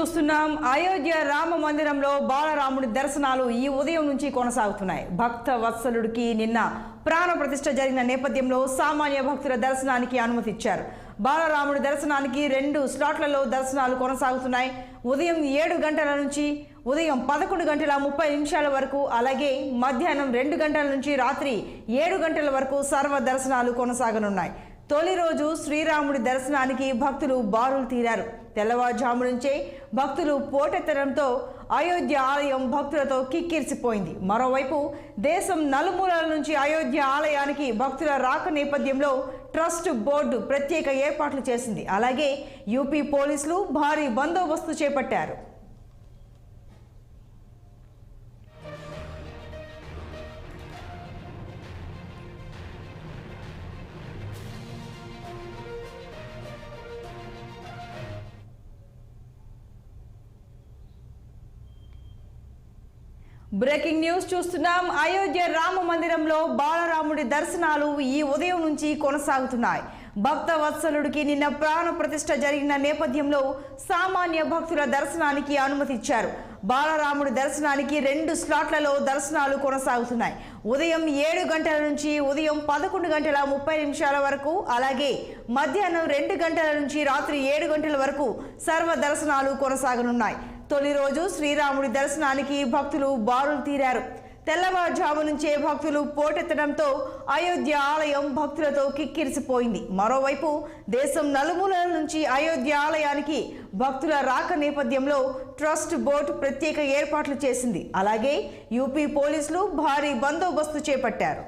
చూస్తున్నాం. అయోధ్య రామ మందిరంలో బాలరాముడి దర్శనాలు ఈ ఉదయం నుంచి కొనసాగుతున్నాయి. భక్త వత్సలుడికి నిన్న ప్రాణ ప్రతిష్ఠ జరిగిన నేపథ్యంలో సామాన్య భక్తుల దర్శనానికి అనుమతి ఇచ్చారు. బాలరాముడి దర్శనానికి 2 స్లాట్లలో దర్శనాలు కొనసాగుతున్నాయి. ఉదయం 7 గంటల నుంచి ఉదయం 11 గంటల 30 నిమిషాల వరకు, అలాగే మధ్యాహ్నం 2 గంటల నుంచి రాత్రి 7 గంటల వరకు సర్వ దర్శనాలు కొనసాగనున్నాయి. తొలి రోజు శ్రీరాముడి దర్శనానికి భక్తులు బారులు తీరారు. తెల్లవారుజాము నుంచే భక్తులు పోటెత్తడంతో అయోధ్య ఆలయం భక్తులతో కిక్కిరిసిపోయింది. మరోవైపు దేశం నలుమూలల నుంచి అయోధ్య ఆలయానికి భక్తుల రాక నేపథ్యంలో ట్రస్ట్ బోర్డు ప్రత్యేక ఏర్పాట్లు చేసింది. అలాగే యూపీ పోలీసులు భారీ బందోబస్తు చేపట్టారు. బ్రేకింగ్ న్యూస్ చూస్తున్నాం. అయోధ్య రామ మందిరంలో బాలరాముడి దర్శనాలు ఈ ఉదయం నుంచి కొనసాగుతున్నాయి. భక్త వత్సలుడికి నిన్న ప్రాణ ప్రతిష్ఠ జరిగిన నేపథ్యంలో సామాన్య భక్తుల దర్శనానికి అనుమతి ఇచ్చారు. బాలరాముడి దర్శనానికి 2 స్లాట్లలో దర్శనాలు కొనసాగుతున్నాయి. ఉదయం 7 గంటల నుంచి ఉదయం 11 గంటల 30 నిమిషాల వరకు, అలాగే మధ్యాహ్నం 2 గంటల నుంచి రాత్రి 7 గంటల వరకు సర్వ దర్శనాలు కొనసాగనున్నాయి. తొలి రోజు శ్రీరాముడి దర్శనానికి భక్తులు బారులు తీరారు. తెల్లవారుజాము నుంచే భక్తులు పోటెత్తడంతో అయోధ్య ఆలయం భక్తులతో కిక్కిరిసిపోయింది. మరోవైపు దేశం నలుమూలల నుంచి అయోధ్య ఆలయానికి భక్తుల రాక నేపథ్యంలో ట్రస్ట్ బోర్డు ప్రత్యేక ఏర్పాట్లు చేసింది. అలాగే యూపీ పోలీసులు భారీ బందోబస్తు చేపట్టారు.